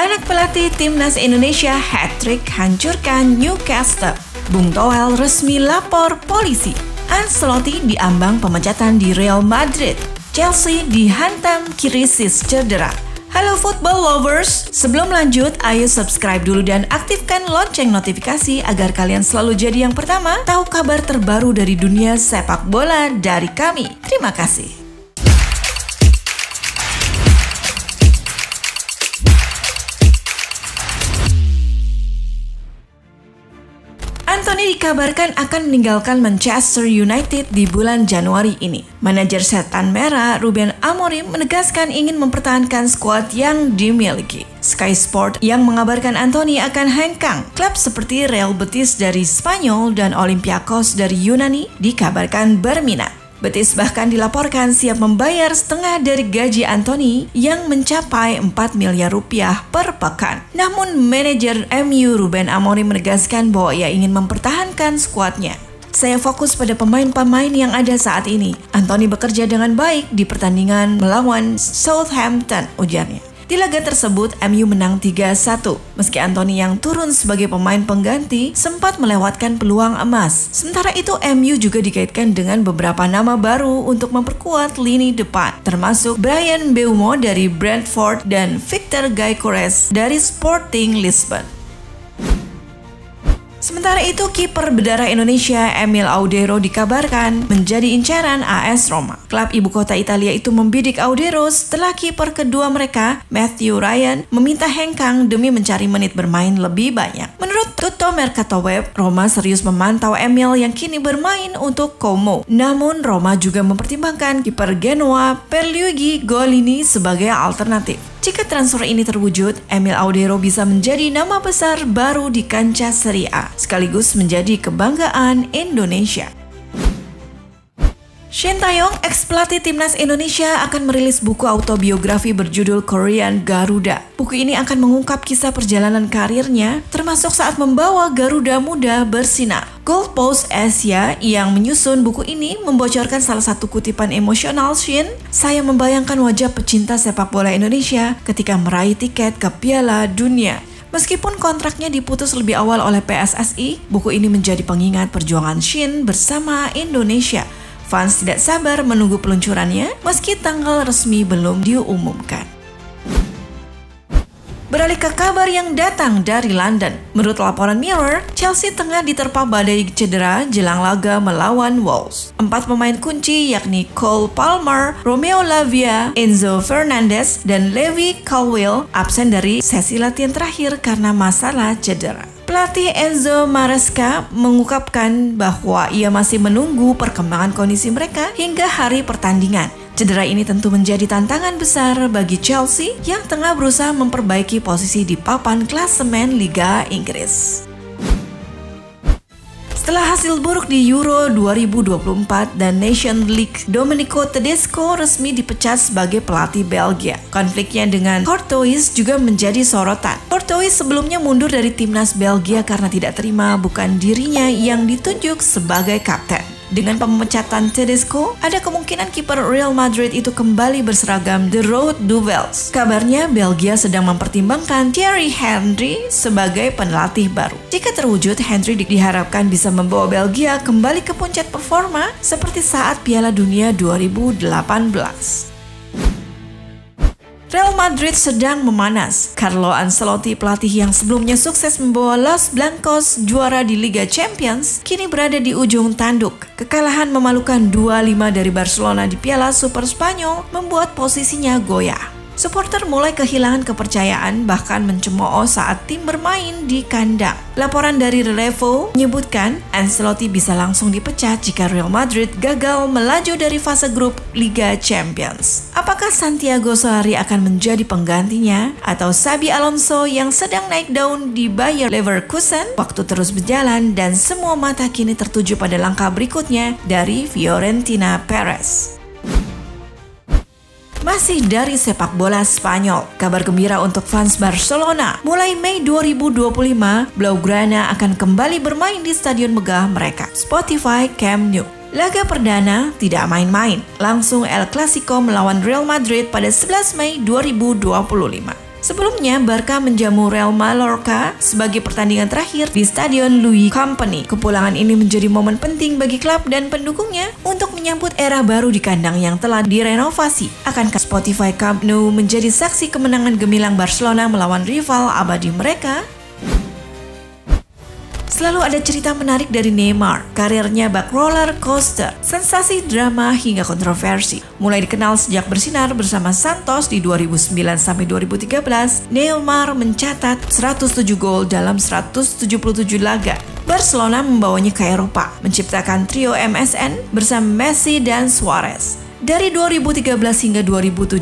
Anak pelatih Timnas Indonesia hat-trick hancurkan Newcastle. Bung Toel resmi lapor polisi. Ancelotti diambang pemecatan di Real Madrid. Chelsea dihantam krisis cedera. Halo football lovers, sebelum lanjut, ayo subscribe dulu dan aktifkan lonceng notifikasi agar kalian selalu jadi yang pertama tahu kabar terbaru dari dunia sepak bola dari kami. Terima kasih. Anthony dikabarkan akan meninggalkan Manchester United di bulan Januari ini. Manajer setan merah Ruben Amorim menegaskan ingin mempertahankan skuad yang dimiliki. Sky Sport yang mengabarkan Anthony akan hengkang. Klub seperti Real Betis dari Spanyol dan Olympiakos dari Yunani dikabarkan berminat. Betis bahkan dilaporkan siap membayar setengah dari gaji Anthony yang mencapai 4 miliar rupiah per pekan. Namun manajer MU Ruben Amorim menegaskan bahwa ia ingin mempertahankan skuadnya. Saya fokus pada pemain-pemain yang ada saat ini. Anthony bekerja dengan baik di pertandingan melawan Southampton, ujarnya. Di laga tersebut, MU menang 3-1. Meski Anthony yang turun sebagai pemain pengganti sempat melewatkan peluang emas. Sementara itu, MU juga dikaitkan dengan beberapa nama baru untuk memperkuat lini depan, termasuk Bryan Mbeumo dari Brentford dan Victor Gyökeres dari Sporting Lisbon. Sementara itu, kiper berdarah Indonesia Emil Audero dikabarkan menjadi incaran AS Roma. Klub ibu kota Italia itu membidik Audero setelah kiper kedua mereka, Matthew Ryan, meminta hengkang demi mencari menit bermain lebih banyak. Menurut Tutto Mercato Web, Roma serius memantau Emil yang kini bermain untuk Como. Namun, Roma juga mempertimbangkan kiper Genoa Pierluigi Golini sebagai alternatif. Jika transfer ini terwujud, Emil Audero bisa menjadi nama besar baru di kancah Serie A, sekaligus menjadi kebanggaan Indonesia. Shin Tae-yong, ex-pelatih Timnas Indonesia, akan merilis buku autobiografi berjudul Korean Garuda. Buku ini akan mengungkap kisah perjalanan karirnya, termasuk saat membawa Garuda Muda bersinar. Goalpost Asia yang menyusun buku ini membocorkan salah satu kutipan emosional Shin. Saya membayangkan wajah pecinta sepak bola Indonesia ketika meraih tiket ke Piala Dunia. Meskipun kontraknya diputus lebih awal oleh PSSI, buku ini menjadi pengingat perjuangan Shin bersama Indonesia. Fans tidak sabar menunggu peluncurannya meski tanggal resmi belum diumumkan. Beralih ke kabar yang datang dari London. Menurut laporan Mirror, Chelsea tengah diterpa badai cedera jelang laga melawan Wolves. 4 pemain kunci yakni Cole Palmer, Romeo Lavia, Enzo Fernandez, dan Levi Colwill absen dari sesi latihan terakhir karena masalah cedera. Pelatih Enzo Maresca mengungkapkan bahwa ia masih menunggu perkembangan kondisi mereka hingga hari pertandingan. Cedera ini tentu menjadi tantangan besar bagi Chelsea yang tengah berusaha memperbaiki posisi di papan klasemen Liga Inggris. Setelah hasil buruk di Euro 2024 dan Nations League, Domenico Tedesco resmi dipecat sebagai pelatih Belgia. Konfliknya dengan Courtois juga menjadi sorotan. Courtois sebelumnya mundur dari timnas Belgia karena tidak terima bukan dirinya yang ditunjuk sebagai kapten. Dengan pemecatan Tedesco, ada kemungkinan kiper Real Madrid itu kembali berseragam The Rouge Devils. Kabarnya Belgia sedang mempertimbangkan Thierry Henry sebagai pelatih baru. Jika terwujud, Henry diharapkan bisa membawa Belgia kembali ke puncak performa seperti saat Piala Dunia 2018. Real Madrid sedang memanas. Carlo Ancelotti, pelatih yang sebelumnya sukses membawa Los Blancos juara di Liga Champions, kini berada di ujung tanduk. Kekalahan memalukan 2-5 dari Barcelona di Piala Super Spanyol membuat posisinya goyah. Supporter mulai kehilangan kepercayaan bahkan mencemooh saat tim bermain di kandang. Laporan dari Relevo menyebutkan Ancelotti bisa langsung dipecat jika Real Madrid gagal melaju dari fase grup Liga Champions. Apakah Santiago Solari akan menjadi penggantinya atau Xabi Alonso yang sedang naik daun di Bayer Leverkusen? Waktu terus berjalan dan semua mata kini tertuju pada langkah berikutnya dari Fiorentina Perez. Masih dari sepak bola Spanyol, kabar gembira untuk fans Barcelona. Mulai Mei 2025, Blaugrana akan kembali bermain di stadion megah mereka, Spotify Camp Nou. Laga perdana tidak main-main, langsung El Clasico melawan Real Madrid pada 11 Mei 2025. Sebelumnya, Barca menjamu Real Mallorca sebagai pertandingan terakhir di Stadion Louis Company. Kepulangan ini menjadi momen penting bagi klub dan pendukungnya untuk menyambut era baru di kandang yang telah direnovasi. Akankah Spotify Camp Nou menjadi saksi kemenangan gemilang Barcelona melawan rival abadi mereka? Selalu ada cerita menarik dari Neymar, karirnya bak roller coaster, sensasi drama hingga kontroversi. Mulai dikenal sejak bersinar bersama Santos di 2009 sampai 2013, Neymar mencatat 107 gol dalam 177 laga. Barcelona membawanya ke Eropa, menciptakan trio MSN bersama Messi dan Suarez. Dari 2013 hingga 2017,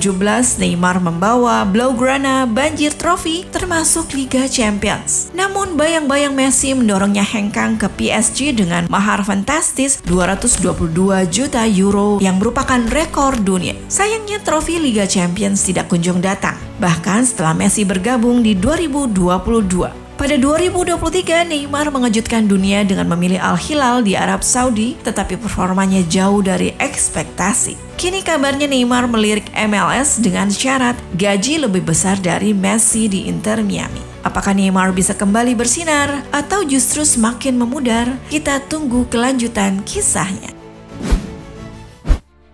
Neymar membawa Blaugrana banjir trofi termasuk Liga Champions. Namun bayang-bayang Messi mendorongnya hengkang ke PSG dengan mahar fantastis 222 juta euro yang merupakan rekor dunia. Sayangnya trofi Liga Champions tidak kunjung datang, bahkan setelah Messi bergabung di 2022. Pada 2023, Neymar mengejutkan dunia dengan memilih Al Hilal di Arab Saudi, tetapi performanya jauh dari ekspektasi. Kini kabarnya Neymar melirik MLS dengan syarat gaji lebih besar dari Messi di Inter Miami. Apakah Neymar bisa kembali bersinar atau justru semakin memudar? Kita tunggu kelanjutan kisahnya.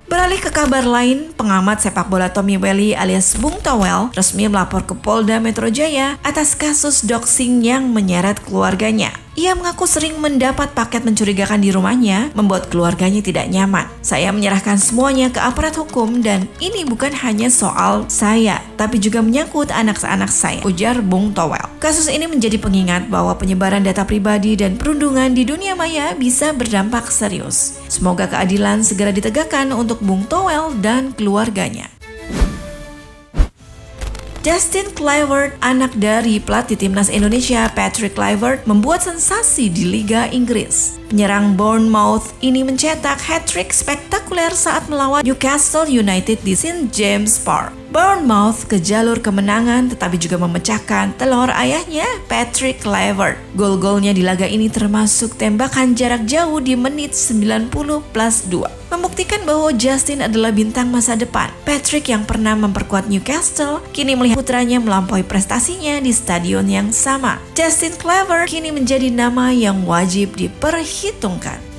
Beralih ke kabar lain, pengamat sepak bola Tommy Welly alias Bung Towel resmi melapor ke Polda Metro Jaya atas kasus doxing yang menyeret keluarganya. Ia mengaku sering mendapat paket mencurigakan di rumahnya, membuat keluarganya tidak nyaman. Saya menyerahkan semuanya ke aparat hukum dan ini bukan hanya soal saya, tapi juga menyangkut anak-anak saya, ujar Bung Towel. Kasus ini menjadi pengingat bahwa penyebaran data pribadi dan perundungan di dunia maya bisa berdampak serius. Semoga keadilan segera ditegakkan untuk Bung Towel dan keluarganya. Justin Kluivert, anak dari pelatih timnas Indonesia Patrick Kluivert, membuat sensasi di Liga Inggris. Penyerang Bournemouth ini mencetak hat-trick spektakuler saat melawan Newcastle United di St. James Park. Bournemouth ke jalur kemenangan tetapi juga memecahkan telur ayahnya Patrick Kluivert. Gol-golnya di laga ini termasuk tembakan jarak jauh di menit 90+2. Membuktikan bahwa Justin adalah bintang masa depan. Patrick yang pernah memperkuat Newcastle kini melihat putranya melampaui prestasinya di stadion yang sama. Justin Kluivert kini menjadi nama yang wajib diperhitungkan.